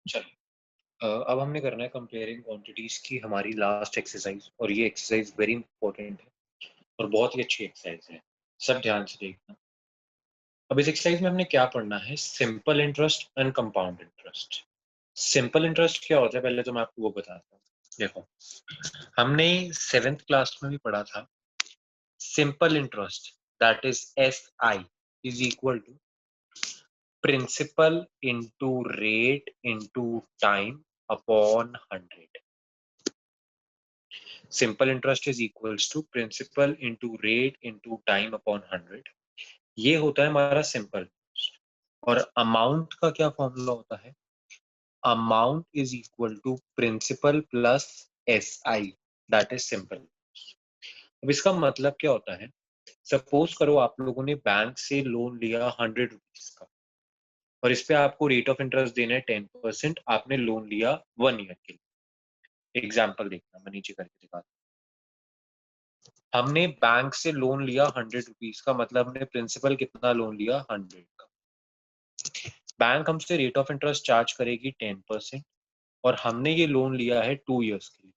चलिए, अब हमने करना है कंपेयरिंग क्वांटिटीज की हमारी लास्ट एक्सरसाइज, और ये एक्सरसाइज वेरी इंपॉर्टेंट है और बहुत ही अच्छी एक्सरसाइज है। सब ध्यान से देखना। अब इस एक्सरसाइज में हमने क्या पढ़ना है? Simple interest and compound interest. Simple interest क्या होता है पहले तो मैं आपको वो बताता हूँ। देखो, हमने 7th क्लास में भी पढ़ा था simple interest, that is SI is equal to principal into rate into time upon 100। Simple interest is equals to principal into rate into time upon 100। ये होता है हमारा सिंपल इंटरेस्ट। और अमाउंट का क्या फॉर्मूला होता है? Amount is equal to principal plus SI, that is simple. अब इसका मतलब क्या होता है? सपोज करो आप लोगों ने बैंक से लोन लिया 100 रुपीज का, और इस पे आपको रेट ऑफ इंटरेस्ट देना है 10%। आपने लोन लिया 1 ईयर के लिए। एग्जाम्पल देखना, मैं नीचे करके दिखाता हूं। हमने बैंक से लोन लिया 100 रुपीज का, मतलब हमने प्रिंसिपल कितना लोन लिया? 100 का। बैंक हमसे रेट ऑफ इंटरेस्ट चार्ज करेगी 10%, और हमने ये लोन लिया है 2 ईयर्स के लिए।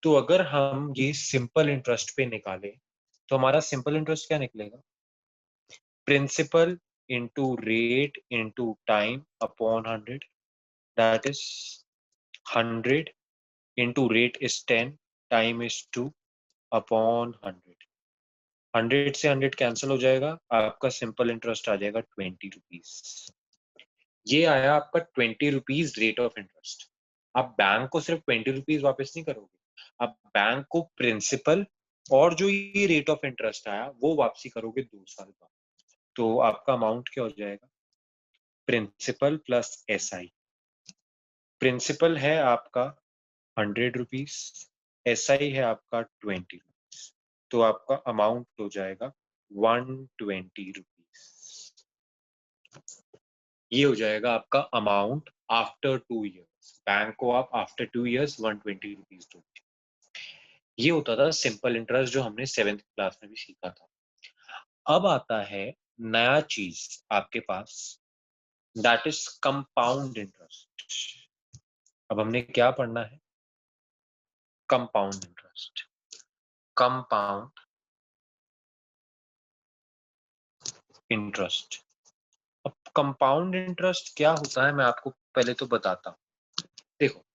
तो अगर हम ये सिंपल इंटरेस्ट पे निकाले तो हमारा सिंपल इंटरेस्ट क्या निकलेगा? Principal into rate into time upon 100, that is 100 into rate is 10, time is 2 upon 100। 100 से 100 कैंसिल हो जाएगा, आपका सिंपल इंटरेस्ट आ जाएगा 20 रुपीज। ये आया आपका 20 रुपीज रेट ऑफ इंटरेस्ट। आप बैंक को सिर्फ 20 रुपीज वापस नहीं करोगे, आप बैंक को प्रिंसिपल और जो ये रेट ऑफ इंटरेस्ट आया वो वापसी करोगे 2 साल बाद। तो आपका अमाउंट क्या हो जाएगा? Principal plus SI। प्रिंसिपल है आपका 100 रुपीज, SI है आपका 20 रुपीज, तो आपका अमाउंट हो जाएगा 120 रुपीज। ये हो जाएगा आपका अमाउंट आफ्टर 2 ईयर्स। बैंक को आप आफ्टर 2 ईयर्स 120 रुपीज दो। ये होता था सिंपल इंटरेस्ट, जो हमने 7th क्लास में भी सीखा था। अब आता है नया चीज आपके पास, दैट इज कंपाउंड इंटरेस्ट। अब हमने क्या पढ़ना है? Compound interest. Compound interest. अब कंपाउंड इंटरेस्ट क्या होता है मैं आपको पहले तो बताता हूँ। देखो,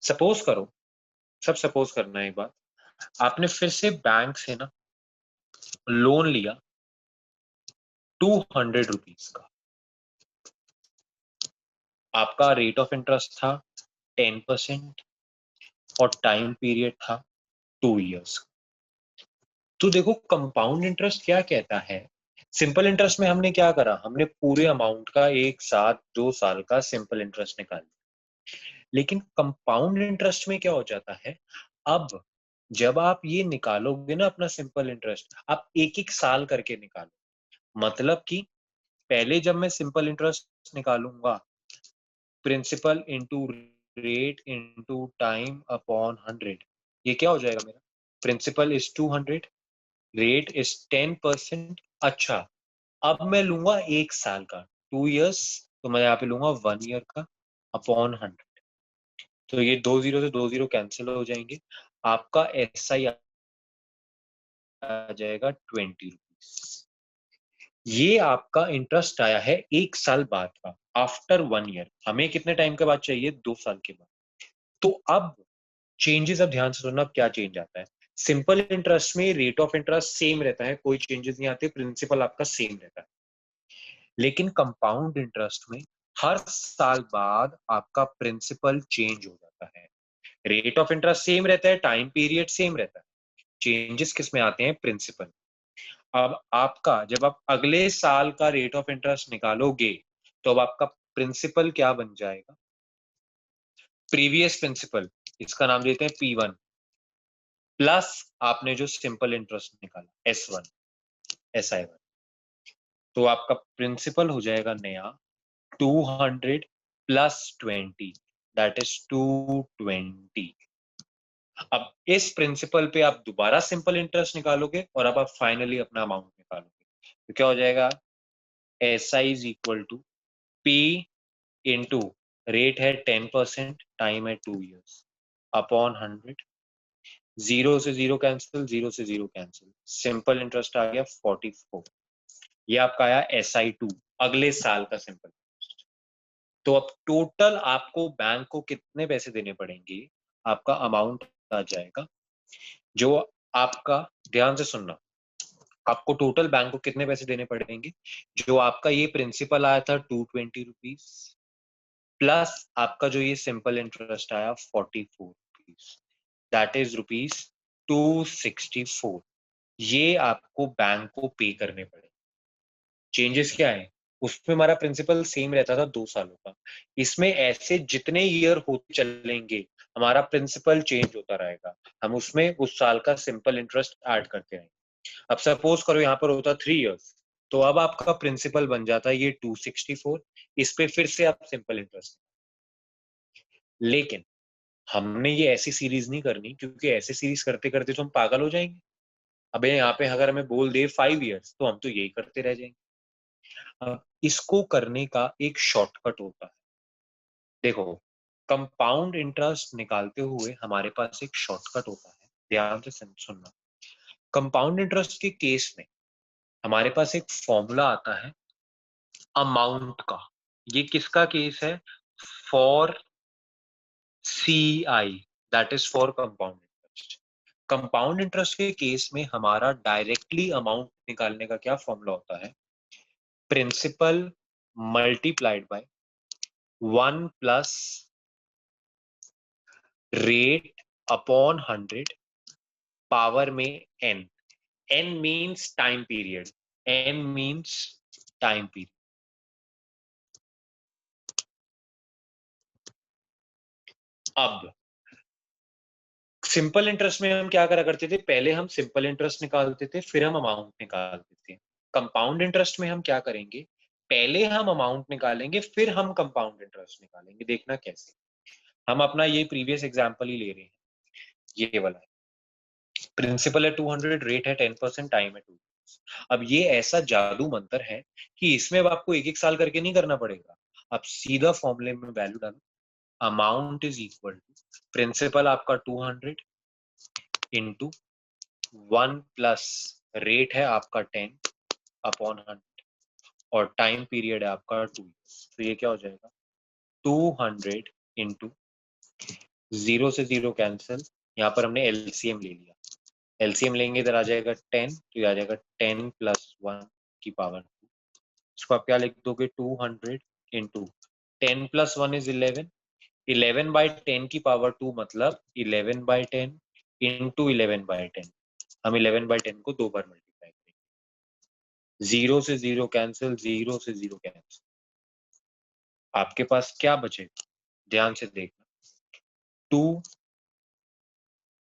सपोज करो, सब सपोज करना है एक बात। आपने फिर से बैंक से ना लोन लिया 200 रुपीज का। आपका रेट ऑफ इंटरेस्ट था 10% और टाइम पीरियड था 2 ईयर्स। तो देखो, कंपाउंड इंटरेस्ट क्या कहता है? सिंपल इंटरेस्ट में हमने क्या करा? हमने पूरे अमाउंट का एक साथ 2 साल का सिंपल इंटरेस्ट निकाल। लेकिन कंपाउंड इंटरेस्ट में क्या हो जाता है? अब जब आप ये निकालोगे ना अपना सिंपल इंटरेस्ट, आप एक एक साल करके निकालो। मतलब कि पहले जब मैं सिंपल इंटरेस्ट निकालूंगा, principal into rate into time upon 100, ये क्या हो जाएगा मेरा? Principal is 200, rate is 10%। अच्छा, अब मैं लूंगा एक साल का, 2 ईयर्स, तो मैं यहाँ पे लूंगा 1 ईयर का अपॉन 100। तो ये 2 जीरो से 2 जीरो कैंसिल हो जाएंगे। आपका SI आ जाएगा 20 रुपीज। ये आपका इंटरेस्ट आया है एक साल बाद का, आफ्टर 1 ईयर। हमें कितने टाइम के बाद चाहिए? 2 साल के बाद। तो अब चेंजेस, अब ध्यान से सुनना, अब क्या चेंज आता है? सिंपल इंटरेस्ट में रेट ऑफ इंटरेस्ट सेम रहता है, कोई चेंजेस नहीं आते, प्रिंसिपल आपका सेम रहता है। लेकिन कंपाउंड इंटरेस्ट में हर साल बाद आपका प्रिंसिपल चेंज हो जाता है। रेट ऑफ इंटरेस्ट सेम रहता है, टाइम पीरियड सेम रहता है, चेंजेस किस में आते हैं? प्रिंसिपल। अब आपका जब आप अगले साल का रेट ऑफ इंटरेस्ट निकालोगे, तो अब आपका प्रिंसिपल क्या बन जाएगा? प्रीवियस प्रिंसिपल, इसका नाम देते हैं P1, प्लस आपने जो सिंपल इंटरेस्ट निकाला S1, SI1। तो आपका प्रिंसिपल हो जाएगा नया 200 प्लस 20, दैट इज 220। अब इस प्रिंसिपल पे आप दोबारा सिंपल इंटरेस्ट निकालोगे, और अब आप फाइनली अपना अमाउंट निकालोगे। तो क्या हो जाएगा? SI is equal to P into rate है 10%, टाइम है 2 years अपॉन 100, 0 से 0 कैंसिल, 0 से 0 कैंसिल, सिंपल इंटरेस्ट आ गया 44। ये आपका आया SI2, अगले साल का सिंपल इंटरेस्ट। तो अब टोटल आपको बैंक को कितने पैसे देने पड़ेंगे, आपका अमाउंट आ जाएगा जो आपका, ध्यान से सुनना, आपको टोटल बैंक को कितने पैसे देने पड़ेंगे, जो आपका ये प्रिंसिपल आया था 220 रुपीज, प्लस आपका जो ये सिंपल इंटरेस्ट आया 44 रुपीज, दैट इज ₹264। ये आपको बैंक को पे करने पड़े। चेंजेस क्या है, उसमें हमारा प्रिंसिपल सेम रहता था 2 सालों का, इसमें ऐसे जितने ईयर होते चलेंगे हमारा प्रिंसिपल चेंज होता रहेगा, हम उसमें उस साल का सिंपल इंटरेस्ट ऐड करते रहेंगे। अब सपोज करो यहाँ पर होता 3 years, तो अब आपका प्रिंसिपल बन जाता है ये 264, इस पे फिर से आप सिंपल इंटरेस्ट। लेकिन हमने ये ऐसी सीरीज नहीं करनी, क्योंकि ऐसे सीरीज करते करते तो हम पागल हो जाएंगे। अब यहाँ पे अगर हमें बोल दे 5 years, तो हम तो यही करते रह जाएंगे। अब इसको करने का एक शॉर्टकट होता है। देखो, कंपाउंड इंटरेस्ट निकालते हुए हमारे पास एक शॉर्टकट होता है, ध्यान से सुनना। कंपाउंड इंटरेस्ट के केस में हमारे पास एक फॉर्मूला आता है अमाउंट का। ये किसका केस है, for CI, that is for compound interest. Compound interest के केस में हमारा डायरेक्टली अमाउंट निकालने का क्या फॉर्मूला होता है, principal multiplied by 1 plus rate upon 100 power में n। n means time period, n means time period. अब सिंपल इंटरेस्ट में हम क्या करा करते थे, पहले हम सिंपल इंटरेस्ट निकालते थे, फिर हम अमाउंट निकालते थे। कंपाउंड इंटरेस्ट में हम क्या करेंगे, पहले हम अमाउंट निकालेंगे, फिर हम कंपाउंड इंटरेस्ट निकालेंगे। देखना कैसे, हम अपना ये प्रीवियस एग्जांपल ही ले रहे हैं, ये वाला प्रिंसिपल है 200, रेट है 10%, टाइम है 2। अब ये ऐसा जादू मंत्र है कि इसमें अब आपको एक एक साल करके नहीं करना पड़ेगा, आप सीधा फॉर्मूले में वैल्यू डालो, amount is equal to principal आपका 200 इंटू 1 प्लस रेट है आपका 10 अपॉन 100 और टाइम पीरियड है आपका 2 years। तो ये क्या हो जाएगा, 200 इंटू 0 से 0 कैंसिल, यहाँ पर हमने एलसीएम ले लिया, एलसीएम लेंगे इधर आ जाएगा 10, तो ये आ जाएगा 10 प्लस 1 की पावर 2। इसको आप क्या लिख दोगे, 200 इंटू 10 प्लस 1 इज 11, 11/10 की पावर 2 मतलब 11/10 इंटू 11/10। हम 11/10 को 2 बार मल्टीप्लाई करेंगे, 0 से 0 कैंसिल, 0 से 0 कैंसिल, आपके पास क्या बचेगा, ध्यान से देखना, 2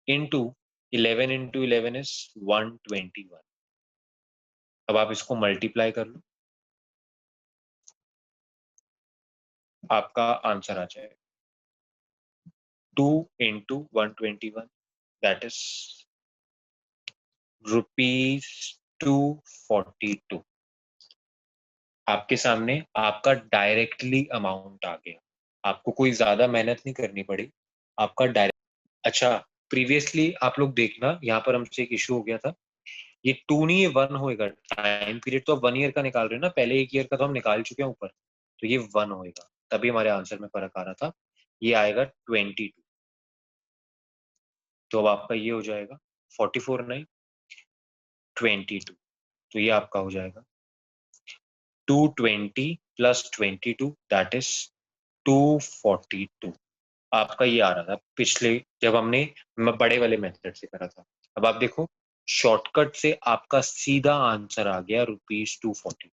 इंटू 11 इंटू 11 इज 121। अब आप इसको मल्टीप्लाई कर लो, आपका आंसर आ जाएगा 2 इंटू 121, दैट इज ₹242। आपके सामने आपका डायरेक्टली अमाउंट आ गया, आपको कोई ज्यादा मेहनत नहीं करनी पड़ी, आपका डायरेक्ट। अच्छा, प्रीवियसली आप लोग देखना, यहाँ पर हमसे एक इशू हो गया था, ये 2 नहीं, ये 1 होएगा। टाइम पीरियड तो अब 1 ईयर का निकाल रहे हो ना, पहले 1 ईयर का तो हम निकाल चुके हैं ऊपर, तो ये 1 होएगा, तभी हमारे आंसर में फर्क आ रहा था। ये आएगा 22, तो अब आपका ये हो जाएगा 44 नहीं 22, तो ये आपका हो जाएगा 220 प्लस 22, दैट इज 242। आपका ये आ रहा था पिछले, जब हमने बड़े वाले मेथड से करा था। अब आप देखो, शॉर्टकट से आपका सीधा आंसर आ गया ₹240।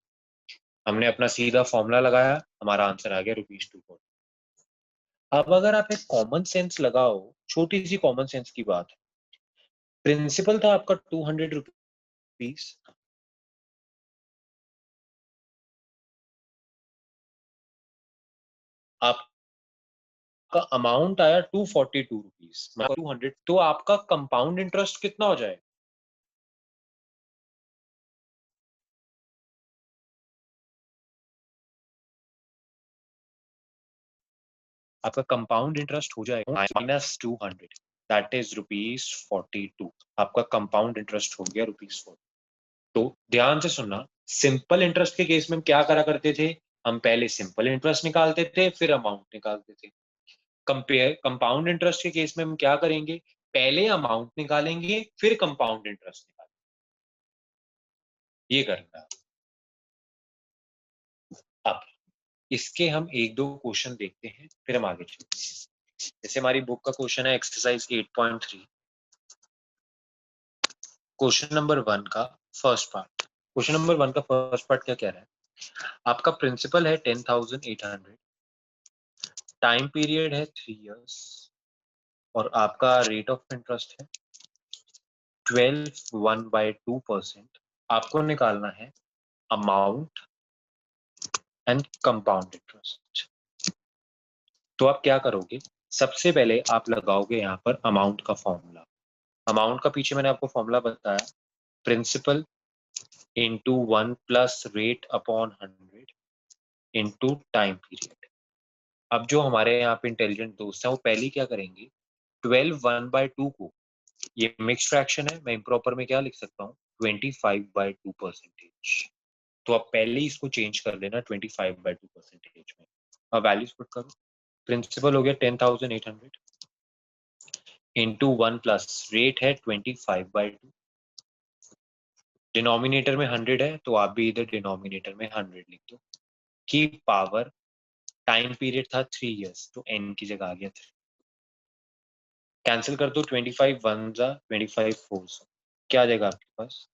हमने अपना सीधा फॉर्मूला लगाया, हमारा आंसर आ गया ₹240। अब अगर आप एक कॉमन सेंस लगाओ, छोटी सी कॉमन सेंस की बात है, प्रिंसिपल था आपका ₹200, आपका अमाउंट आया ₹242, 200, तो आपका कंपाउंड इंटरेस्ट कितना हो जाएगा, आपका कंपाउंड इंटरेस्ट हो जाएगा -200, दैट इज ₹42। आपका कंपाउंड इंटरेस्ट हो गया ₹40। तो ध्यान से सुनना, सिंपल इंटरेस्ट के केस में हम क्या करा करते थे, हम पहले सिंपल इंटरेस्ट निकालते थे फिर अमाउंट निकालते थे। कंपाउंड इंटरेस्ट के केस में हम क्या करेंगे, पहले अमाउंट निकालेंगे फिर कंपाउंड इंटरेस्ट निकालेंगे। ये करना है। अब इसके हम एक दो क्वेश्चन देखते हैं फिर हम आगे चलते हैं। जैसे हमारी बुक का क्वेश्चन है एक्सरसाइज 8.3, क्वेश्चन नंबर 1 का फर्स्ट पार्ट। क्वेश्चन नंबर 1 का फर्स्ट पार्ट क्या कह रहा है, आपका प्रिंसिपल है 10,800, टाइम पीरियड है 3 इयर्स और आपका रेट ऑफ इंटरेस्ट है 12/1/2%। आपको निकालना है अमाउंट एंड कंपाउंड इंटरेस्ट। तो आप क्या करोगे, सबसे पहले आप लगाओगे यहाँ पर अमाउंट का फॉर्मूला। अमाउंट का पीछे मैंने आपको फॉर्मूला बताया, principal into 1 plus rate upon 100 into time period. अब जो हमारे यहाँ पे इंटेलिजेंट दोस्त हैं वो पहले क्या करेंगे, 12/1/2 को, ये मिक्स फ्रैक्शन है, मैं इम्प्रॉपर में क्या लिख सकता हूँ 25/2%। तो आप पहले ही इसको चेंज कर देना 25/2% में। अब वैल्यूज पुट करो, प्रिंसिपल हो गया 10,800 इंटू 1 प्लस रेट है 25/2, डिनोमिनेटर में 100 है तो आप भी इधर डिनोमिनेटर में 100 लिख दो, की पावर, टाइम पीरियड था 3 इयर्स तो n की जगह आ गया 3, कैंसिल कर दो, 25 1 जा 25 4, क्या आ जाएगा आपके पास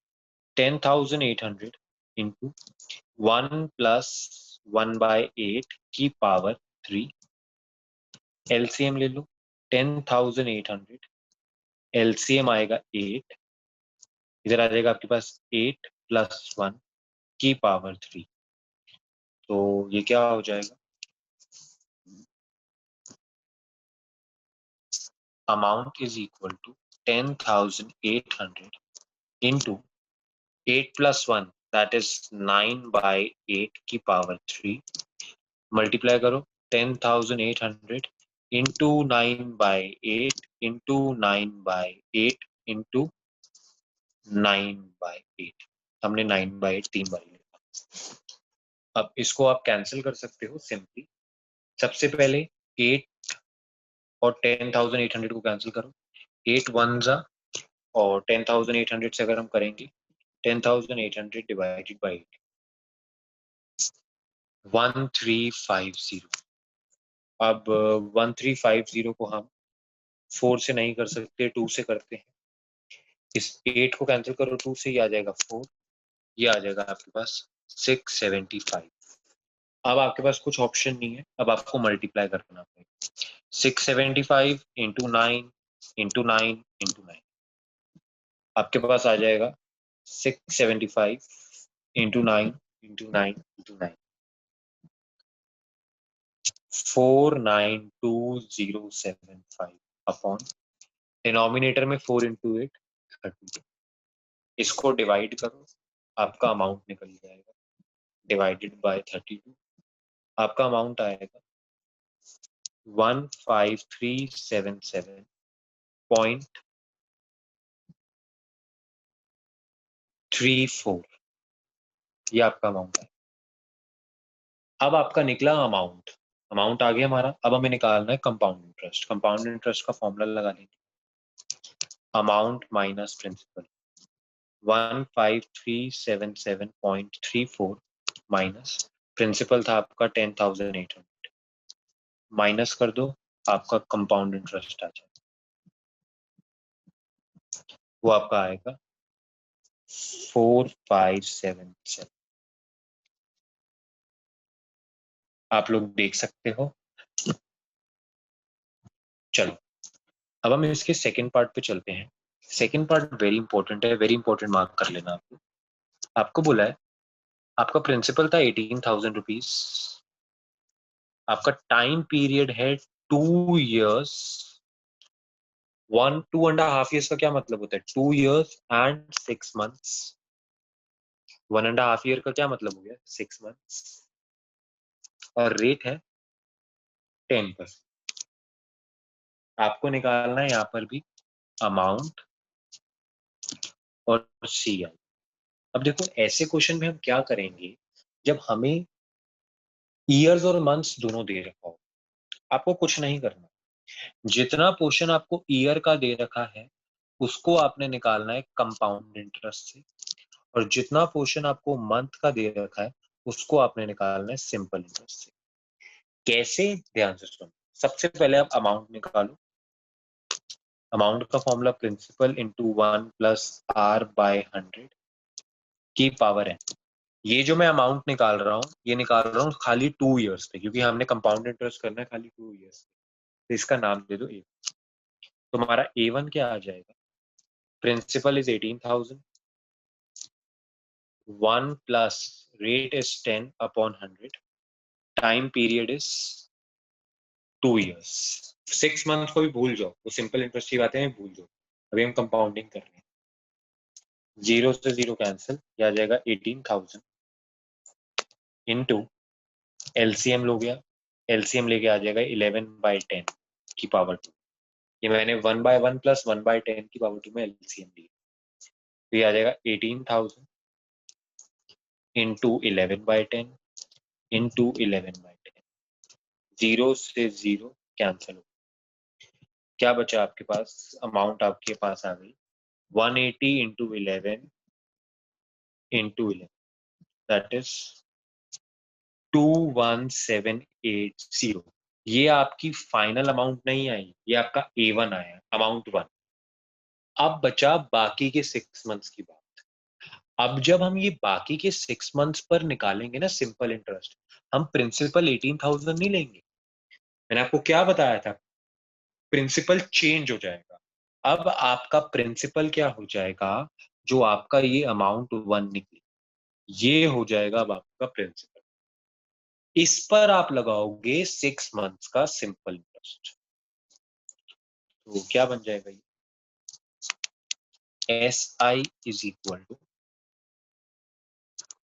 10,800 इंटू 1 प्लस 1/8 की पावर 3, एलसीएम ले लो 10,800, एलसीएम आएगा 8, इधर आ जाएगा आपके पास 8 प्लस 1 की पावर 3, तो ये क्या हो जाएगा, amount is equal to 10,800 into 8 plus 1 that is 9/8 की पावर 3, मल्टीप्लाई करो 10,800 इंटू 9/8 इंटू 9/8 इंटू 9/8, हमने 9/8 3 बार लिखा। अब इसको आप कैंसिल कर सकते हो सिंपली, सबसे पहले 8 और 10,800 को कैंसिल करो, 8 1 जा, और 10,800 से अगर हम करेंगे 10,800 डिवाइडेड बाई 1350। अब 1350 को हम 4 से नहीं कर सकते, 2 से करते हैं, इस 8 को कैंसिल करो 2 से, ये आ जाएगा 4, ये आ जाएगा आपके पास 675। अब आपके पास कुछ ऑप्शन नहीं है, अब आपको मल्टीप्लाई करना पड़ेगा, 675 इंटू 9 इंटू 9 इंटू 9, आपके पास आ जाएगा 675 into 9 into 9 into 9, 492,075 upon, denominator में 4 इंटू 8 30, इसको डिवाइड करो, आपका अमाउंट निकल जाएगा, डिवाइडेड बाय 32, आपका अमाउंट आएगा 15377.34, ये आपका अमाउंट है। अब आपका निकला अमाउंट, अमाउंट आ गया हमारा, अब हमें निकालना है कंपाउंड इंटरेस्ट। कंपाउंड इंटरेस्ट का फॉर्मूला लगा लेंगे, amount minus principal, 15377.34 minus principal था आपका 10,800, माइनस कर दो, आपका कंपाउंड इंटरेस्ट आ जाए, वो आपका आएगा 4577। आप लोग देख सकते हो। चलो अब हम इसके सेकंड पार्ट पे चलते हैं। सेकंड पार्ट वेरी इंपॉर्टेंट है, वेरी इंपॉर्टेंट, मार्क कर लेना आपको। आपको बोला है आपका प्रिंसिपल था 18,000 रुपीज, आपका टाइम पीरियड है 2 इयर्स, 2.5 ईयर्स का क्या मतलब होता है, 2 इयर्स एंड 6 मंथ्स, 1.5 ईयर का क्या मतलब हो गया 6 मंथ्स, और रेट है 10%। आपको निकालना है यहाँ पर भी अमाउंट और CI। अब देखो ऐसे क्वेश्चन में हम क्या करेंगे, जब हमें ईयर्स और मंथ्स दोनों दे रखा हो, आपको कुछ नहीं करना, जितना पोर्शन आपको ईयर का दे रखा है उसको आपने निकालना है कंपाउंड इंटरेस्ट से, और जितना पोर्शन आपको मंथ का दे रखा है उसको आपने निकालना है सिंपल इंटरेस्ट से। कैसे, ध्यान से सुनो। सबसे पहले आप अमाउंट निकालो। अमाउंट का formula principal into 1 plus R by 100 की पावर है। ये जो मैं अमाउंट निकाल रहा हूँ, ये निकाल रहा हूँ खाली 2 इयर्स पे, क्योंकि हमने कंपाउंड इंटरेस्ट करना है खाली 2 इयर्स पे, तो इसका नाम दे दो A। तुम्हारा A1 क्या आ जाएगा, principal is 18,000, 1 plus rate is 10 upon 100, time period is 2 years. 6 month को भी भूल जाओ, वो सिंपल इंटरेस्ट की बातें हैं, भूल जाओ, अभी हम कंपाउंडिंग कर रहे हैं। 0 से 0 कैंसिल, क्या आ जाएगा 18,000 इंटू एलसीएम लो गया, एलसीएम लेके आ जाएगा 11/10 की पावर 2। ये मैंने 1/1 प्लस 1/10 की पावर 2 में एलसीएम लिया, तो ये आ जाएगा 18,000 इंटू 11/10 इंटू 11/10। 0 से 0 कैंसिल हो, क्या बचा आपके पास, अमाउंट आपके पास आ गई 180 इंटू 11 इंटू 11, दैट इज 21780। ये आपकी फाइनल अमाउंट नहीं आई, ये आपका A1 आया, अमाउंट 1। अब बचा बाकी के 6 मंथ्स की बात। अब जब हम ये बाकी के 6 मंथ्स पर निकालेंगे ना सिंपल इंटरेस्ट, हम प्रिंसिपल 18,000 नहीं लेंगे। मैंने आपको क्या बताया था, प्रिंसिपल चेंज हो जाएगा। अब आपका प्रिंसिपल क्या हो जाएगा, जो आपका ये अमाउंट 1 निकली, ये हो जाएगा अब आपका प्रिंसिपल। इस पर आप लगाओगे 6 मंथ्स का सिंपल इंटरेस्ट, तो क्या बन जाएगा ये, SI is equal to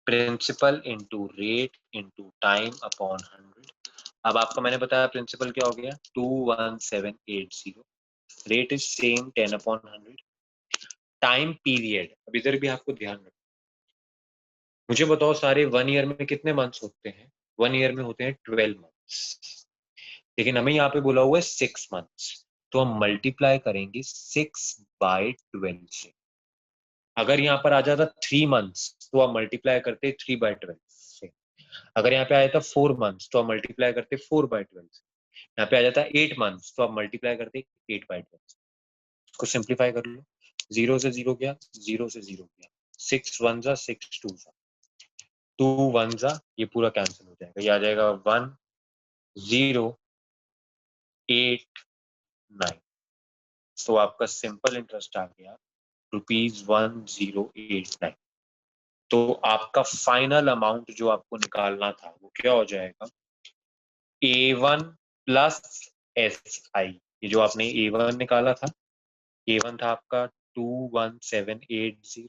principal into rate into time upon 100। अब आपका मैंने बताया प्रिंसिपल क्या हो गया 21780, rate is same 10 upon 100, time period, अब इधर भी आपको ध्यान रखना। मुझे बताओ सारे 1 ईयर में कितने मंथ्स होते हैं, 1 ईयर में होते हैं 12 मंथ्स, लेकिन हमें यहाँ पे बोला हुआ है 6 मंथ्स, तो हम मल्टीप्लाई करेंगे 6/12 से। अगर यहाँ पर आ जाता 3 मंथ्स तो आप मल्टीप्लाई करते 3/12 से। अगर यहाँ पे आया था 4 मंथ्स तो आप मल्टीप्लाई करते 4/12 से। यहाँ पे आ जाता 8 मंथ्स तो आप मल्टीप्लाई करते 8/12 से। इसको सिंप्लीफाई कर लो, 0 से 0 गया, 0 से 0 गया, 6 1 जा 6 2 जा, 2 1 जा, ये पूरा कैंसिल हो जाएगा, ये आ जाएगा 1089। तो आपका सिंपल इंटरेस्ट आ गया ₹1089। तो आपका फाइनल अमाउंट जो आपको निकालना था वो क्या हो जाएगा, A1 प्लस SI। ये जो आपने A1 निकाला था, A1 था आपका 21780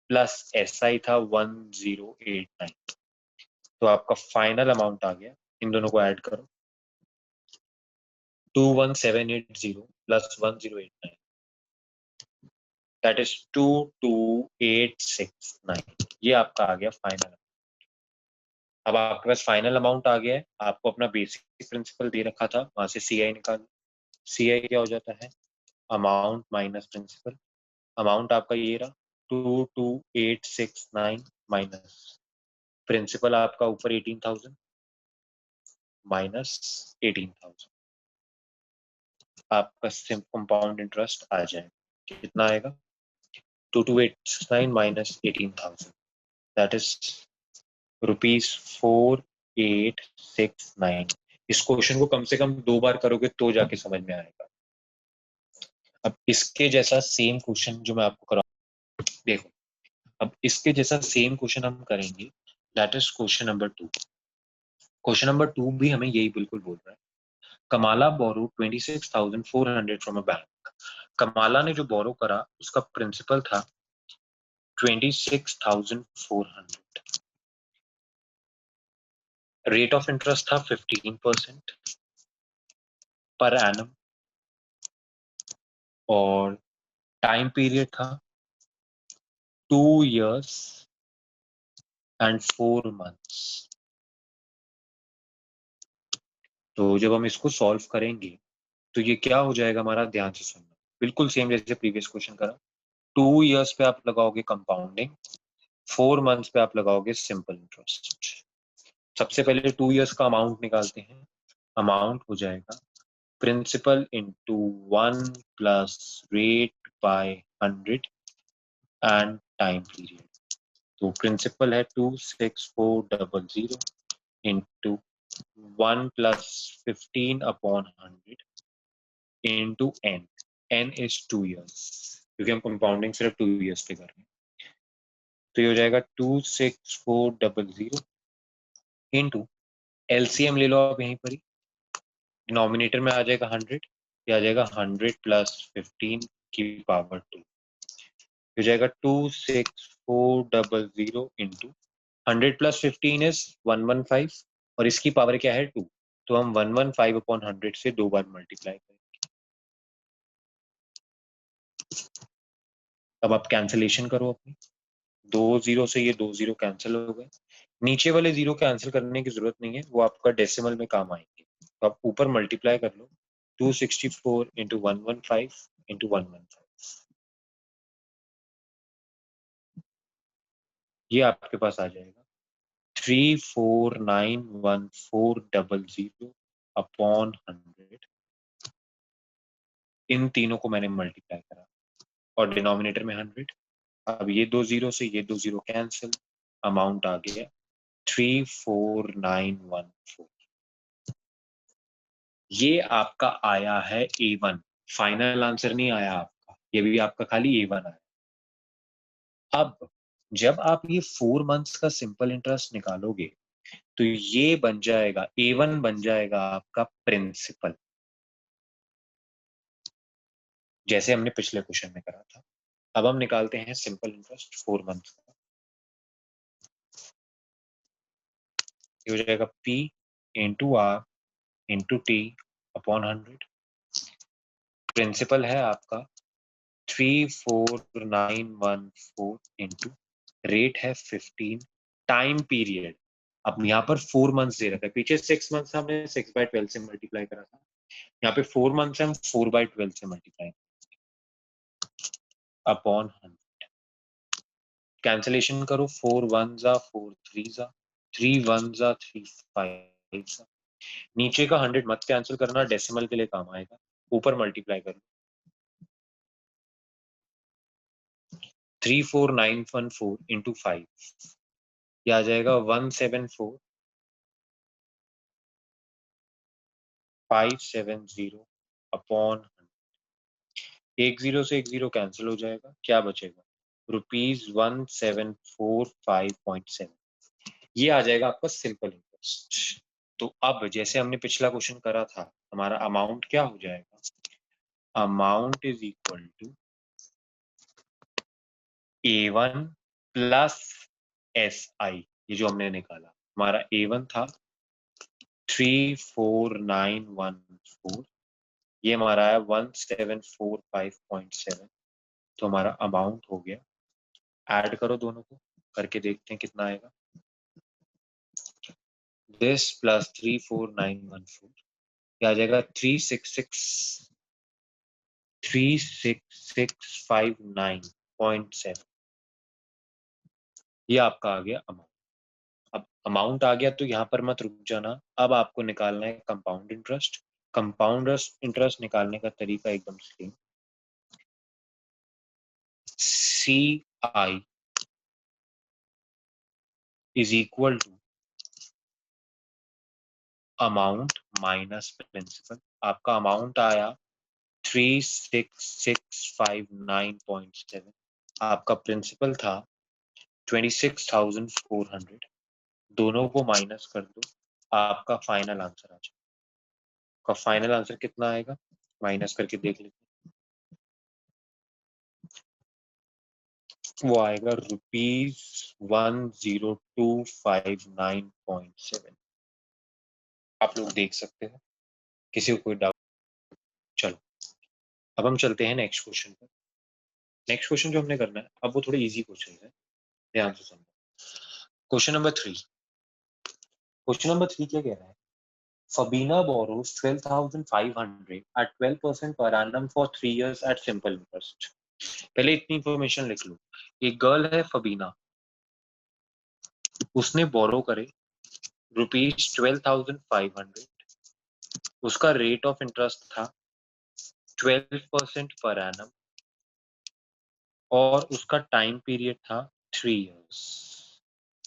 प्लस SI था 1089, तो आपका फाइनल अमाउंट आ गया, इन दोनों को ऐड करो, 21780 प्लस 1089, दैट इज 22869। ये आपका आ गया फाइनल। अब आपके पास फाइनल अमाउंट आ गया है, आपको अपना बेसिक प्रिंसिपल दे रखा था, वहां से CI निकालो। CI क्या हो जाता है, अमाउंट माइनस प्रिंसिपल। अमाउंट आपका ये रहा 22869 माइनस प्रिंसिपल आपका ऊपर 18,000 माइनस 18,000, आपका कंपाउंड इंटरेस्ट आ जाएगा, कितना आएगा 22869 माइनस 18,000, दैट इज ₹4869। इस क्वेश्चन को कम से कम 2 बार करोगे तो जाके समझ में आएगा। अब इसके जैसा सेम क्वेश्चन जो मैं आपको करा, देखो अब इसके जैसा सेम क्वेश्चन हम करेंगे, that is question number 2। Question number 2 भी हमें यही बिल्कुल बोल रहा है, कमाला बोरो 26,400 फ्रॉम अ बैंक। कमाला ने जो बोरो करा उसका प्रिंसिपल था 26,400, रेट ऑफ इंटरेस्ट था 15% पर एनम, और टाइम पीरियड था 2 years and 4 months। तो जब हम इसको सॉल्व करेंगे तो ये क्या हो जाएगा हमारा, ध्यान से सुनना, बिल्कुल सेम जैसे प्रीवियस क्वेश्चन करा। 2 years पे आप लगाओगे कंपाउंडिंग, 4 months पे आप लगाओगे सिंपल इंटरेस्ट। सबसे पहले 2 years का अमाउंट निकालते हैं। अमाउंट हो जाएगा principal into 1 plus rate by 100 and time period. तो प्रिंसिपल है 26400 into 1 plus 15 upon 100 into n is 2 years, क्योंकि हम कंपाउंडिंग सिर्फ 2 years पे कर रहे हैं। तो ये हो जाएगा 26400 इंटू एलसीएम ले लो आप यहीं पर ही, डिनोमिनेटर में आ जाएगा 100, ये आ जाएगा 100 प्लस 15 की पावर 2, हो जाएगा 26400 इंटू 100 प्लस 15 इज 115 और इसकी पावर क्या है 2, तो हम 115 अपॉन 100 से 2 बार मल्टीप्लाई करेंगे। अब आप कैंसिलेशन करो अपनी, 2 0 से ये 2 0 कैंसिल हो गए। नीचे वाले 0 कैंसिल करने की जरूरत नहीं है, वो आपका डेसिमल में काम आएंगे, तो आप ऊपर मल्टीप्लाई कर लो 264 इंटू 115 इंटू 115, ये आपके पास आ जाएगा 3491400 अपॉन 100। इन तीनों को मैंने मल्टीप्लाई करा और डिनोमिनेटर में 100। अब ये 2 0 से ये 2 0 कैंसिल, अमाउंट आ गया 34914। ये आपका आया है A1, फाइनल आंसर नहीं आया आपका, ये भी आपका खाली A1 आया। अब जब आप ये 4 months का सिंपल इंटरेस्ट निकालोगे तो ये बन जाएगा A1, बन जाएगा आपका प्रिंसिपल, जैसे हमने पिछले क्वेश्चन में करा था। अब हम निकालते हैं सिंपल इंटरेस्ट 4 months का, ये हो जाएगा P into R into T upon 100। Principal है आपका 34914 इंटू रेट है 15, टाइम पीरियड अब यहाँ पर 4 months दे रखा है, पीछे 6 months हमने 6/12 से मल्टीप्लाई करा था, यहाँ पे 4 months हम 4/12 से मल्टीप्लाई अपॉन 100। कैंसिलेशन करो, 4 1 जा 4 3 जा 3 1 जा 3 5 जा, नीचे का 100 मत कैंसिल करना, डेसिमल के लिए काम आएगा, ऊपर मल्टीप्लाई करो 34914 इंटू 5, ये आ जाएगा 174,570 अपॉन 1 0 से 1 0 कैंसिल हो जाएगा, क्या बचेगा ₹1,745.7, ये आ जाएगा आपका सिंपल इंटरेस्ट। तो अब जैसे हमने पिछला क्वेश्चन करा था, हमारा अमाउंट क्या हो जाएगा, amount is equal to A1 plus SI, ये जो हमने निकाला हमारा A1 था 34914, ये हमारा है 1,745.7, तो हमारा अमाउंट हो गया, ऐड करो दोनों को करके देखते हैं कितना आएगा, दिस प्लस 34914, क्या आ जाएगा 36659.7, ये आपका आ गया अमाउंट। अब अमाउंट आ गया तो यहाँ पर मत रुक जाना, अब आपको निकालना है कंपाउंड इंटरेस्ट। कंपाउंड इंटरेस्ट निकालने का तरीका एकदम same, CI is equal to amount minus principal. आपका अमाउंट आया 36659.7, आपका प्रिंसिपल था 26,400, दोनों को माइनस कर दो, आपका फाइनल आंसर आ जाएगा। आपका फाइनल आंसर कितना आएगा, माइनस करके देख लेते हैं, वो आएगा ₹10259.7। आप लोग देख सकते हैं, किसी को कोई डाउट? चलो। अब हम चलते हैं नेक्स्ट क्वेश्चन पर। नेक्स्ट क्वेश्चन जो हमने करना है अब वो थोड़े इजी क्वेश्चन है, ध्यान से समझो। Question number 3। क्वेश्चन नंबर 3 क्या कह रहा है? Fabina borrows 12,500 at 12% per annum for 3 years at simple interest. पहले इतनी इंफॉर्मेशन लिख लो। एक गर्ल है फबीना, उसने बोरो करे ₹12,500, उसका रेट ऑफ इंटरेस्ट था 12% पर एनम और उसका टाइम पीरियड था 3 इयर्स।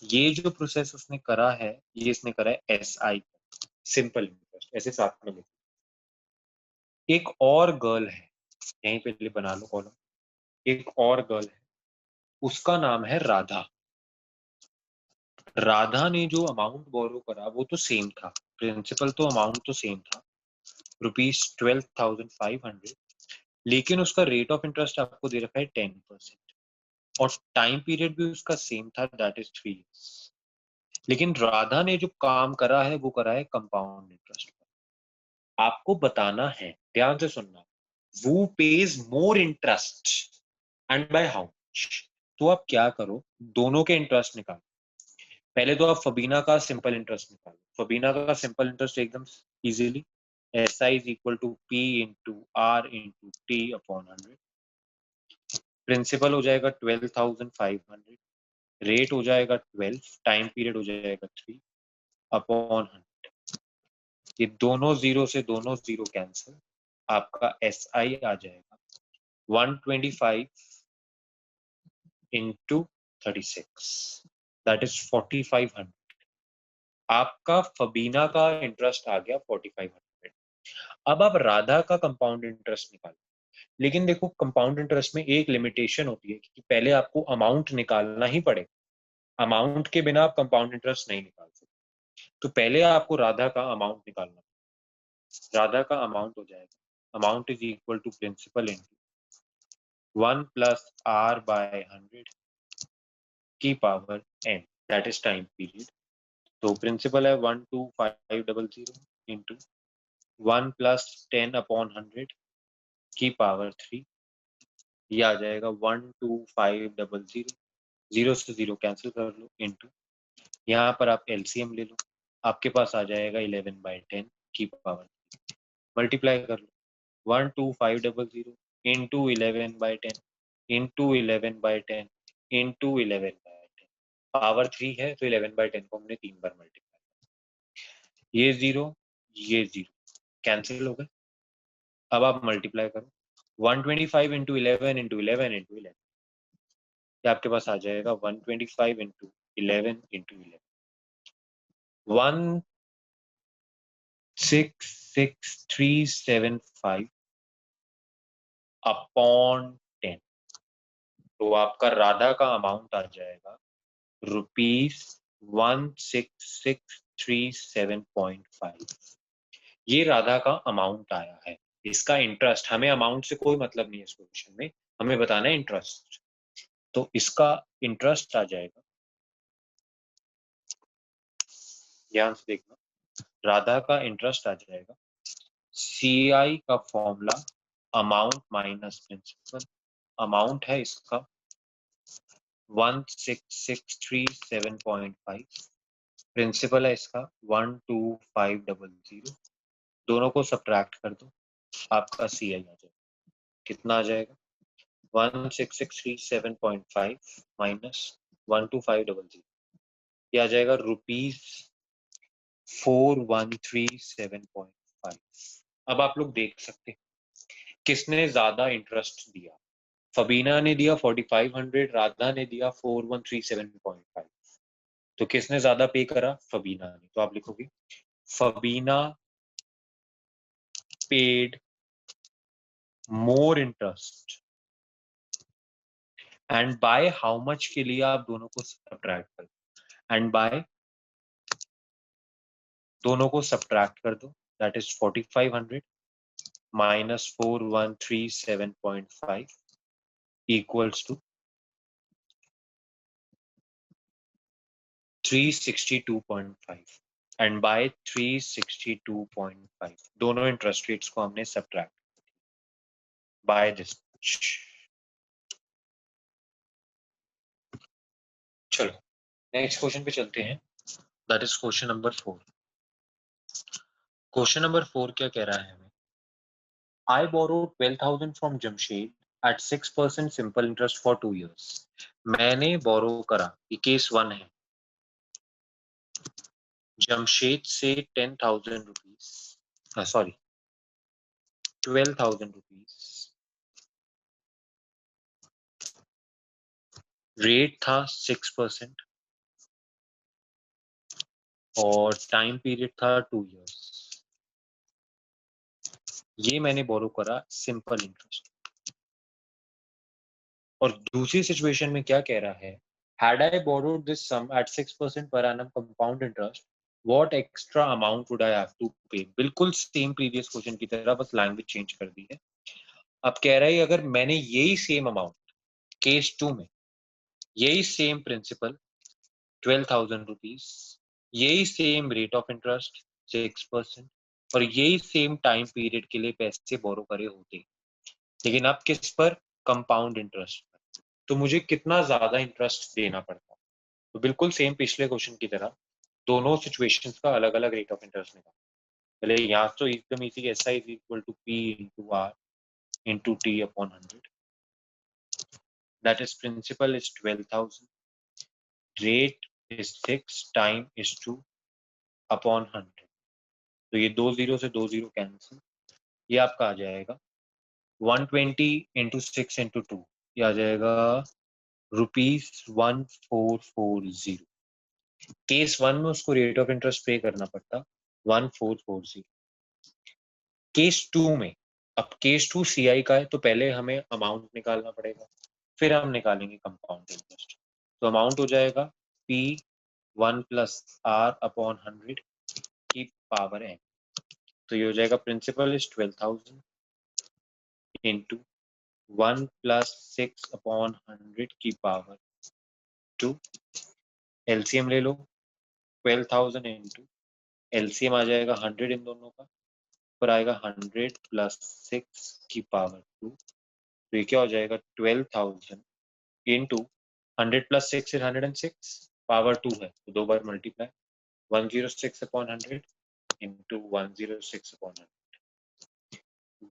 ये जो प्रोसेस उसने करा है, ये इसने करा है SI, सिंपल इंटरेस्ट, ऐसे साथ में लिखो। एक और गर्ल है, यहीं पे बना लो कॉलम। एक और गर्ल है, उसका नाम है राधा। राधा ने जो अमाउंट बोरो करा वो तो सेम था, प्रिंसिपल तो अमाउंट तो सेम था, ₹12,500, लेकिन उसका रेट ऑफ इंटरेस्ट आपको दे रखा है 10% और टाइम पीरियड भी उसका सेम था, दैट इज 3 इयर्स। लेकिन राधा ने जो काम करा है वो करा है कंपाउंड इंटरेस्ट पर। आपको बताना है, ध्यान से सुनना, who pays more interest and by how much। तो आप क्या करो, दोनों के इंटरेस्ट निकालो। पहले तो आप फबीना का सिंपल इंटरेस्ट निकालो। फबीना का सिंपल इंटरेस्ट एकदम easily, SI is equal to P into R into T upon 100। Principal हो जाएगा 12,500, रेट हो जाएगा 12, टाइम पीरियड हो जाएगा 3 अपॉन 100। ये दोनों जीरो से दोनों जीरो कैंसिल, आपका SI आ जाएगा 125 इंटू 36, दैट इज 4500। आपका फबीना का इंटरेस्ट आ गया 4500। अब आप राधा का कंपाउंड इंटरेस्ट निकालो। लेकिन देखो, कंपाउंड इंटरेस्ट में एक लिमिटेशन होती है कि पहले आपको अमाउंट निकालना ही पड़ेगा, अमाउंट के बिना आप कंपाउंड इंटरेस्ट नहीं निकाल सकते। तो पहले आपको राधा का अमाउंट निकालना। राधा का अमाउंट हो जाएगा, amount is equal to principal into 1 plus R by 100 की power n, that is time period. तो प्रिंसिपल है 12500 इंटू 1 प्लस 10 अपॉन 100 की पावर 3, ये आ जाएगा 12500, जीरो से जीरो कैंसिल कर लो, इंटू यहाँ पर आप LCM ले लो, आपके पास आ जाएगा 11/10 की पावर, मल्टीप्लाई कर लो 12500 इंटू 11/10 इंटू 11/10 इंटू 11/10, पावर 3 है तो 11/10 को हमने 3 बार मल्टीप्लाई, ये जीरो कैंसिल हो गए। अब आप मल्टीप्लाई करो 125 इंटू 11 इंटू 11 इंटू 11, ये आपके पास आ जाएगा 125 इंटू 11 इंटू 11, 166,375 अपॉन 10। तो आपका राधा का अमाउंट आ जाएगा ₹166,375। ये राधा का अमाउंट आया है। इसका इंटरेस्ट, हमें अमाउंट से कोई मतलब नहीं है इस क्वेश्चन में, हमें बताना है इंटरेस्ट। तो इसका इंटरेस्ट आ जाएगा, ध्यान से देखना, राधा का इंटरेस्ट आ जाएगा CI का formula amount minus principal. Amount है इसका 166,375, प्रिंसिपल है इसका 12500, दोनों को सब्ट्रैक्ट कर दो, आपका CI आ जाएगा। कितना आ जाएगा? 166,375 माइनस 12500, ये आ जाएगा ₹4137.5। अब आप लोग देख सकते हैं किसने ज्यादा इंटरेस्ट दिया। फबीना ने दिया 4500, राधा ने दिया 4137.5। तो किसने ज्यादा पे करा? फबीना ने। तो आप लिखोगे फबीना paid more interest and by how much के लिए आप दोनों को सब्ट्रैक्ट कर दो, एंड बाय दोनों को सब्ट्रैक्ट कर दो, that is 4500 minus 4137.5 equals to 362.5 and by 362.5, दोनों इंटरेस्ट रेट्स को हमने सब्ट्रैक्ट, बाय दिस। चलो नेक्स्ट क्वेश्चन पे चलते हैं, that is question number 4। Question number 4 क्या कह रहा है हमें? I borrowed 12,000 from Jamshed at 6% simple interest for 2 years. मैंने बोरो करा, ये केस 1 है, जमशेद से 10,000 रुपीज, सॉरी 12,000 रुपीज, रेट था 6% और टाइम पीरियड था 2 years। ये मैंने बोरो करा सिंपल इंटरेस्ट। और दूसरी सिचुएशन में क्या कह रहा है? Had I borrowed this sum at 6% per annum compound interest, what extra amount would I have to pay? बिल्कुल सेम प्रीवियस क्वेश्चन की तरह, बस लैंग्वेज चेंज कर दी है। अब कह रहा है अगर मैंने यही सेम अमाउंट केस 2 में, यही सेम प्रिंसिपल 12,000 रुपीज, यही सेम रेट ऑफ इंटरेस्ट 6% और यही सेम टाइम पीरियड के लिए पैसे बोरो करे होते, लेकिन अब किस पर? कंपाउंड इंटरेस्ट पर, तो मुझे कितना ज्यादा इंटरेस्ट देना पड़ता? तो बिल्कुल सेम पिछले क्वेश्चन की तरह दोनों सिचुएशंस का अलग अलग रेट ऑफ इंटरेस्ट निकाल। पहले यहाँ तो एकदम easy, S I is equal to P into R into T upon 100, that is principal is 12,000, rate is 6, time is 2 upon 100। तो ये 2 0 से 2 0 कैंसिल, ये आपका आ जाएगा 120 इंटू 6 इंटू 2, ये आ जाएगा ₹1440। केस 1 में उसको रेट ऑफ इंटरेस्ट पे करना पड़ता 1440। केस 2 में, अब केस 2 सीआई का है तो पहले हमें अमाउंट निकालना पड़ेगा, फिर हम निकालेंगे कंपाउंड इंटरेस्ट। तो अमाउंट हो जाएगा पी 1 प्लस आर अपॉन 100 की पावर एन। तो ये हो जाएगा principal is 12,000 into 1 plus 6 upon 100 की पावर 2। एलसीएम ले लो, 12,000 इंटू एलसीएम आ जाएगा 100 इन दोनों का, पर आएगा 100 प्लस 6 की पावर 2। तो ये क्या हो जाएगा 12,000 इंटू 100 प्लस 6 इज 106, पावर 2 है तो 2 बार मल्टीप्लाई, 106 अपॉन 100 इंटू 106 अपॉन 100।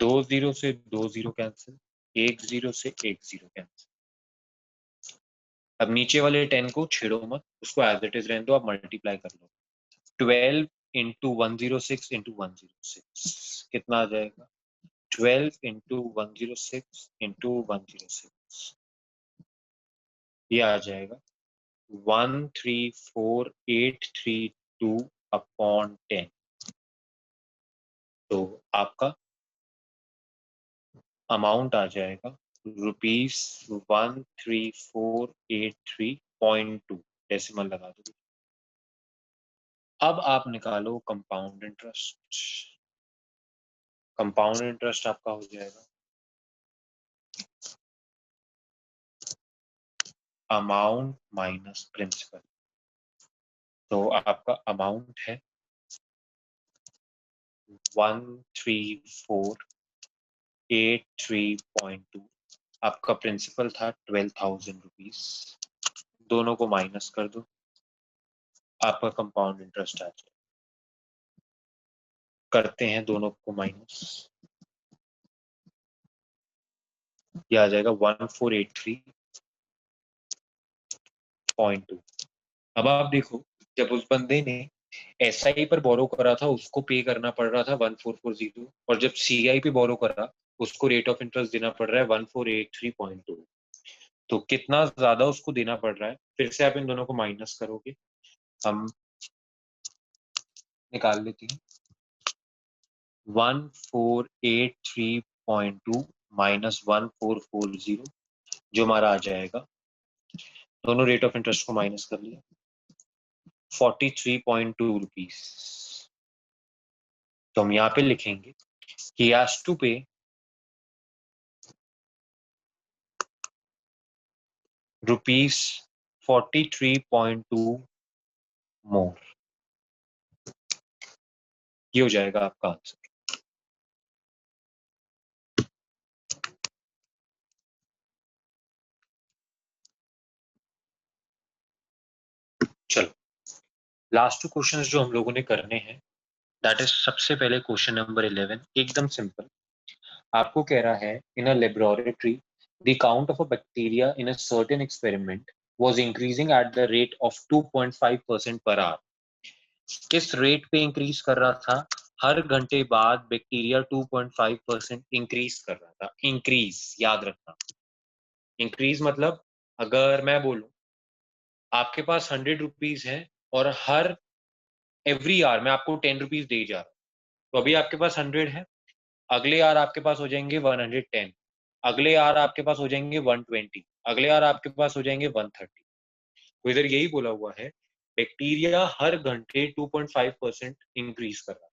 2 0 से 2 0 कैंसिल, 1 0 से 1 0 कैंसिल। अब नीचे वाले 10 को छेड़ो मत, उसको एज इट इज रहने दो, आप मल्टीप्लाई कर लो। 12 इंटू 106 इंटू 106 कितना आ जाएगा? 12 इंटू 106 इंटू 106, ये आ जाएगा 134,832 अपॉन 10। तो आपका अमाउंट आ जाएगा ₹134,832, डेसिमल लगा दो। अब आप निकालो कंपाउंड इंटरेस्ट। कंपाउंड इंटरेस्ट आपका हो जाएगा अमाउंट माइनस प्रिंसिपल। तो आपका अमाउंट है 134,832, आपका प्रिंसिपल था 12,000 रुपीज, दोनों को माइनस कर दो, आपका कंपाउंड इंटरेस्ट आ जाए। करते हैं दोनों को माइनस, ये आ जाएगा 1483.2। अब आप देखो, जब उस बंदे ने एसआई पर बोरो करा था उसको पे करना पड़ रहा था 1440, और जब सीआई पे बोरो करा उसको रेट ऑफ इंटरेस्ट देना पड़ रहा है 1483.2। तो कितना ज्यादा उसको देना पड़ रहा है, फिर से आप इन दोनों को माइनस करोगे, हम निकाल लेते हैं 1483.2 माइनस 1440, जो हमारा आ जाएगा, दोनों रेट ऑफ इंटरेस्ट को माइनस कर लिया, 43.2 रुपीज। तो हम यहाँ पे लिखेंगे he has to pay ₹43.2 मोर। ये हो जाएगा आपका आंसर। लास्ट 2 क्वेश्चंस जो हम लोगों ने करने हैं, दैट इज सबसे पहले क्वेश्चन नंबर 11, एकदम सिंपल। आपको कह रहा है in a laboratory the count of a bacteria in a certain experiment was increasing at the rate of 2.5% per our. किस रेट पे इंक्रीज कर रहा था? हर घंटे बाद बैक्टीरिया 2.5% इंक्रीज कर रहा था। इंक्रीज याद रखना, इंक्रीज मतलब अगर मैं बोलूं आपके पास 100 रुपीज है और हर एवरी आवर मैं आपको 10 रुपीज दे जा रहा हूँ, तो अभी आपके पास 100 है, अगले आवर आपके पास हो जाएंगे 110, अगले आवर आपके पास हो जाएंगे 120, अगले आवर आपके पास हो जाएंगे 130। तो इधर यही बोला हुआ है बैक्टीरिया हर घंटे 2.5% इंक्रीज कर रहा है।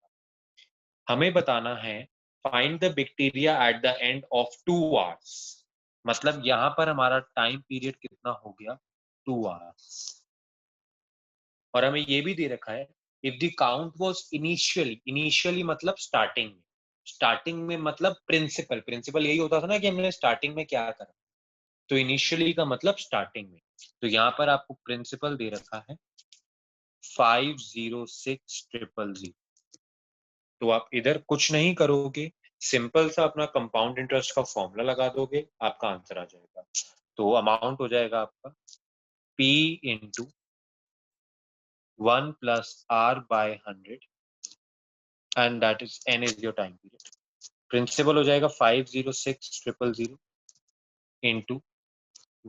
हमें बताना है find the bacteria at the end of 2 hours. मतलब यहां पर हमारा टाइम पीरियड कितना हो गया? 2 आवर्स। और हमें ये भी दे रखा है if the count was initially, initially मतलब स्टार्टिंग में, स्टार्टिंग में मतलब प्रिंसिपल, प्रिंसिपल यही होता था ना कि हमने स्टार्टिंग में क्या करा, तो इनिशियली का मतलब स्टार्टिंग में। तो यहाँ पर आपको प्रिंसिपल दे रखा है 506000। तो आप इधर कुछ नहीं करोगे, सिंपल सा अपना कंपाउंड इंटरेस्ट का फॉर्मूला लगा दोगे, आपका आंसर आ जाएगा। तो अमाउंट हो जाएगा आपका P into 1 + R/100 and that is N is your time period. Principal हो जाएगा 506000 इंटू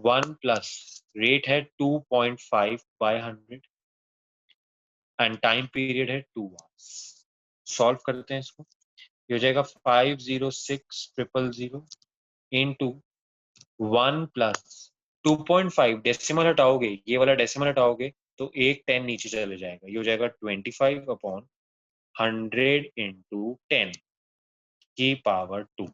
1 + रेट है 2.5/100 एंड टाइम पीरियड है 2 आवर्स। सॉल्व करते हैं इसको, ये हो जाएगा 506000 इंटू 1 + 2.5, डेसिमल हटाओगे, ये वाला डेसिमल हटाओगे तो एक 10 नीचे चले जाएगा, ये हो जाएगा 25/100 इंटू 10 की पावर 2।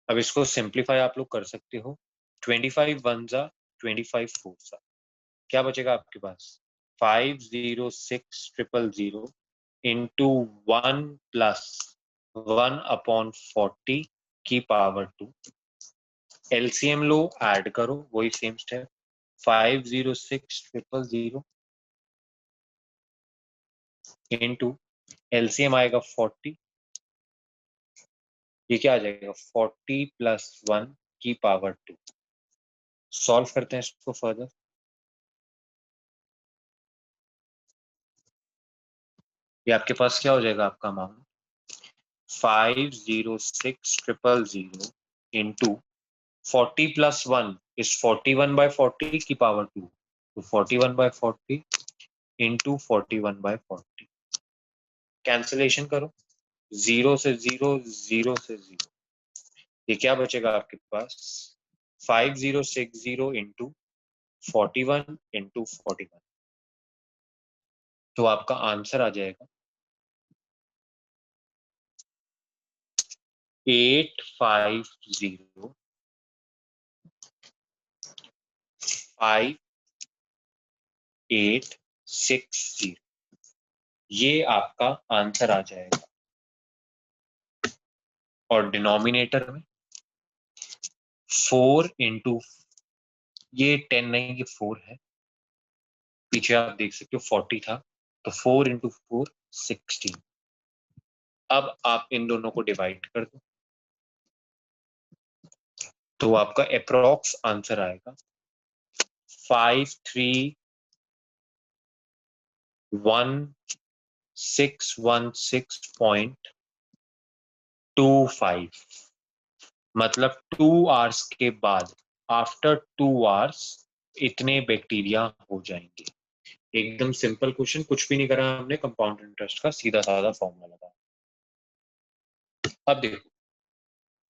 अब इसको सिंप्लीफाई आप लोग कर सकते हो, 25 1 जा 25 4 जा, क्या बचेगा आपके पास? 506000 इंटू 1 + 1/40 की पावर 2। एलसीएम लो, ऐड करो, वही सेम स्टेप, 506000 इंटू एलसीएम आएगा 40, ये क्या आ जाएगा 40 + 1 की पावर 2। सॉल्व करते हैं इसको फर्दर, ये आपके पास क्या हो जाएगा आपका अमाउंट 506000 इंटू 40 + 1 इज 41/40 की पावर 2, तो 41/40 इंटू 41/40, कैंसिलेशन करो, 0 से 0, 0 से 0, ये क्या बचेगा आपके पास 5060 इंटू 41 इंटू 41, तो आपका आंसर आ जाएगा 8505860, ये आपका आंसर आ जाएगा। और डिनोमिनेटर में 4 इंटू, ये 10 नहीं, ये 4 है, पीछे आप देख सकते हो 40 था, तो 4 इंटू 4 16। अब आप इन दोनों को डिवाइड कर दो, तो आपका अप्रोक्स आंसर आएगा 531616.25, मतलब 2 आवर्स के बाद, आफ्टर 2 आवर्स इतने बैक्टीरिया हो जाएंगे। एकदम सिंपल क्वेश्चन, कुछ भी नहीं करा हमने, कंपाउंड इंटरेस्ट का सीधा साधा फॉर्मूला लगा। अब देखो,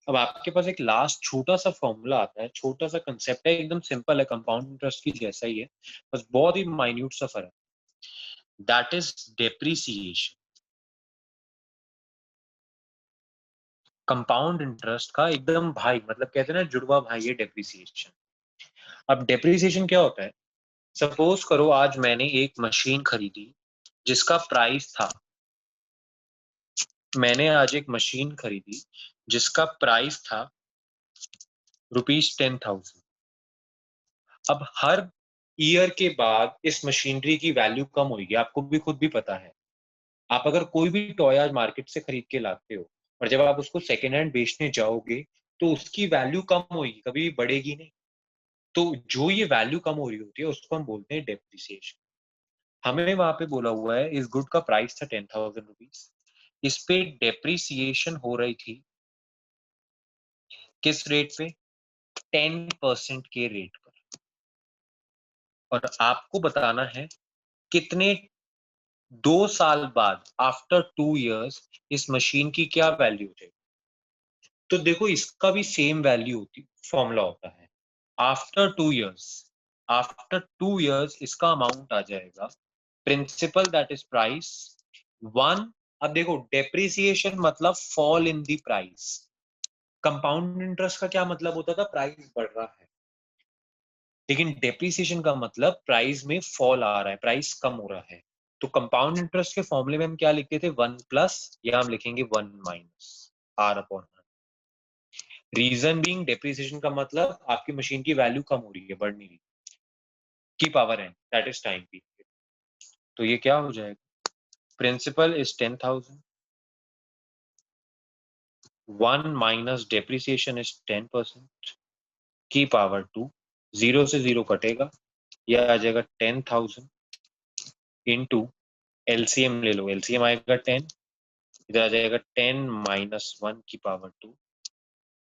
अब आपके पास एक लास्ट छोटा सा फॉर्मूला आता है, छोटा सा कंसेप्ट है, एकदम सिंपल है, कंपाउंड इंटरेस्ट की जैसा ही है, बस बहुत ही माइन्यूट सा फर्क, that is depreciation. Compound interest का एकदम भाई, मतलब कहते हैं ना जुड़वा भाई है डेप्रिसिएशन। अब डेप्रिसिएशन क्या होता है? सपोज करो आज मैंने एक मशीन खरीदी जिसका प्राइस था, मैंने आज एक मशीन खरीदी जिसका प्राइस था ₹10,000। अब हर ईयर के बाद इस मशीनरी की वैल्यू कम होगी, आपको भी खुद भी पता है। आप अगर कोई भी टॉय आज मार्केट से खरीद के लाते हो और जब आप उसको सेकेंड हैंड बेचने जाओगे तो उसकी वैल्यू कम होगी, कभी बढ़ेगी नहीं। तो जो ये वैल्यू कम हो रही होती है उसको हम बोलते हैं डेप्रिसिएशन। हमें वहां पे बोला हुआ है इस गुड का प्राइस था 10,000 रुपीज, इस पे डेप्रिसिएशन हो रही थी किस रेट पे? 10% के रेट पर। और आपको बताना है कितने 2 साल बाद, आफ्टर 2 years, इस मशीन की क्या वैल्यू हो जाएगी। तो देखो इसका भी सेम वैल्यू होती, फॉर्मूला होता है। आफ्टर 2 years इसका अमाउंट आ जाएगा प्रिंसिपल दैट इज प्राइस 1। अब देखो डेप्रिसिएशन मतलब fall in the price. Compound interest का क्या मतलब होता था? प्राइस बढ़ रहा है। लेकिन डेप्रिसिएशन का मतलब प्राइस में फॉल आ रहा है, प्राइस कम हो रहा है। तो कंपाउंड इंटरेस्ट के फॉर्मूले में हम क्या लिखते थे? 1+, या हम लिखेंगे 1- R/100। रीजन बीइंग डेप्रिसिएशन का मतलब आपकी मशीन की वैल्यू कम हो रही है, बढ़ नहीं रही, की power n that is time period. तो ये क्या हो जाएगा? Principal is 10,000, 1 minus depreciation is 10%, की पावर 2, 0 से 0 कटेगा, यह आ जाएगा 10,000 इंटू एलसीएम ले लो, एलसीएम आएगा 10, इधर आ जाएगा 10 - 1 की पावर 2,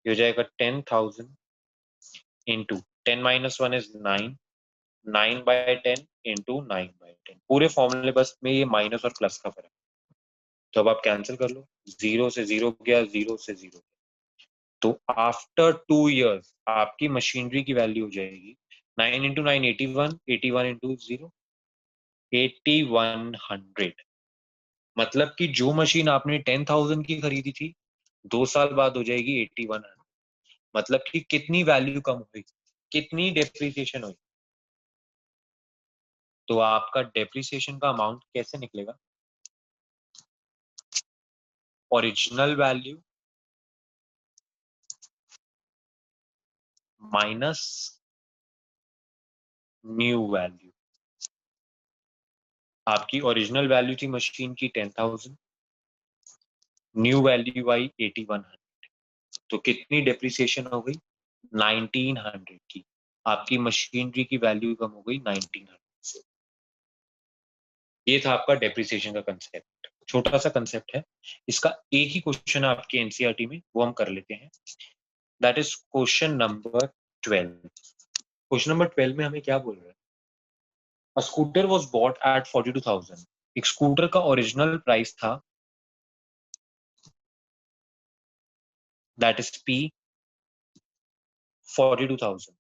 ये हो जाएगा 10,000 इंटू 10 - 1 इज 9, 9/10 इंटू 9/10। पूरे फॉर्मूले बस में ये माइनस और प्लस का फर्क। तो अब आप कैंसिल कर लो, 0 से 0 गया, 0 से 0। तो आफ्टर 2 years आपकी मशीनरी की वैल्यू हो जाएगी 9 × 9 81, 81 × 0 8100। मतलब कि जो मशीन आपने 10,000 की खरीदी थी 2 साल बाद हो जाएगी 8100। मतलब कि कितनी वैल्यू कम हुई, कितनी डेप्रिसिएशन हुई। तो आपका डेप्रिसिएशन का अमाउंट कैसे निकलेगा? Original value minus new value. आपकी ओरिजिनल वैल्यू थी मशीन की 10,000, न्यू वैल्यू आई 8100। तो कितनी डेप्रिसिएशन हो गई? 1900 की। आपकी मशीनरी की वैल्यू कम हो गई 1900 से। ये था आपका डेप्रिसिएशन का कंसेप्ट। छोटा सा कंसेप्ट है, इसका एक ही क्वेश्चन है आपके एनसीईआरटी में, वो हम कर लेते हैं। That is question number 12। Question number 12 में हमें क्या बोल रहा है? अ स्कूटर वाज बॉट एट 42,000। एक स्कूटर का ओरिजिनल प्राइस था that is P 42,000।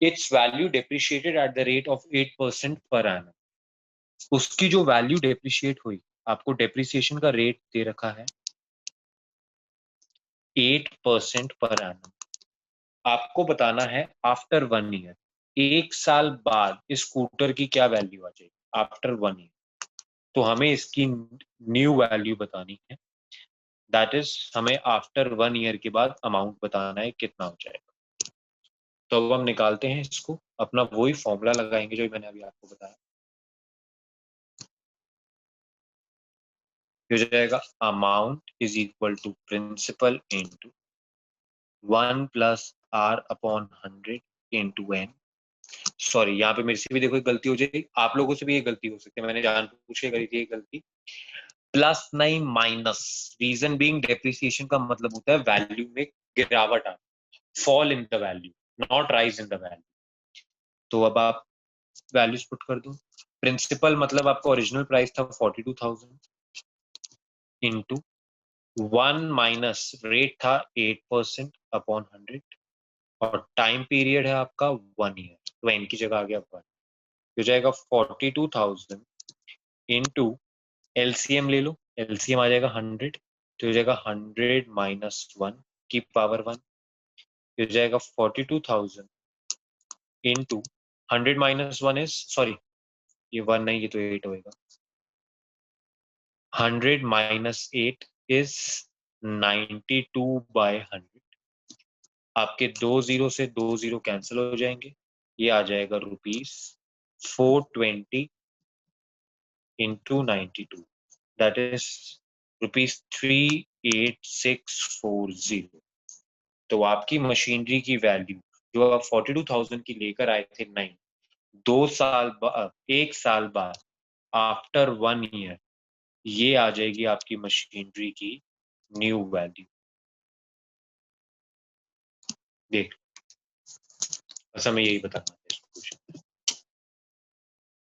It's value depreciated eight the rate of 8% per annum. उसकी जो वैल्यू डेप्रिशिएट हुई, आपको डेप्रिसिएशन का रेट दे रखा है 8% पर एनम। आपको बताना है आफ्टर 1 year, 1 साल बाद इस स्कूटर की क्या वैल्यू आ जाएगी आफ्टर 1 year। तो हमें इसकी न्यू वैल्यू बतानी है, दैट इज हमें आफ्टर 1 year के बाद अमाउंट बताना है कितना हो जाएगा। तो अब हम निकालते हैं इसको, अपना वही फॉर्मूला लगाएंगे जो मैंने अभी आपको बताया। हो जाएगा amount is equal to principal into 1+R/100 into n। Sorry, यहाँ पे मेरे से भी देखो एक गलती हो जाएगी, आप लोगों से भी ये गलती हो सकती है, मैंने जानबूझ के करी थी ये गलती। प्लस नहीं माइनस, रीजन बीइंग डेप्रिसिएशन का मतलब होता है वैल्यू में गिरावट आना, fall in the value, not rise in the value. तो अब आप वैल्यूज पुट कर दो। प्रिंसिपल मतलब आपका ओरिजिनल प्राइस था 42,000 इंटू 1 माइनस रेट था 8% अपॉन 100, और टाइम पीरियड है आपका 1 year, तो n की जगह आ गया 1। हो जाएगा 42,000 इंटू एलसीएम ले लो, एलसीएम आ जाएगा 100, तो हो जाएगा 100 - 1 की पावर 1। हो जाएगा 42,000 इंटू 100 - 1 इज, सॉरी ये 1 नहीं, ये तो 8 होएगा। 100 - 8 इज 92/100। आपके 2 जीरो से 2 जीरो कैंसिल हो जाएंगे, ये आ जाएगा ₹420 इंटू 92, दैट इज ₹38640। तो आपकी मशीनरी की वैल्यू जो आप 42,000 की लेकर आए थे 9, 2 साल बाद, 1 साल बाद, आफ्टर 1 ईयर, ये आ जाएगी आपकी मशीनरी की न्यू वैल्यू। देख, बस हमें यही बताना।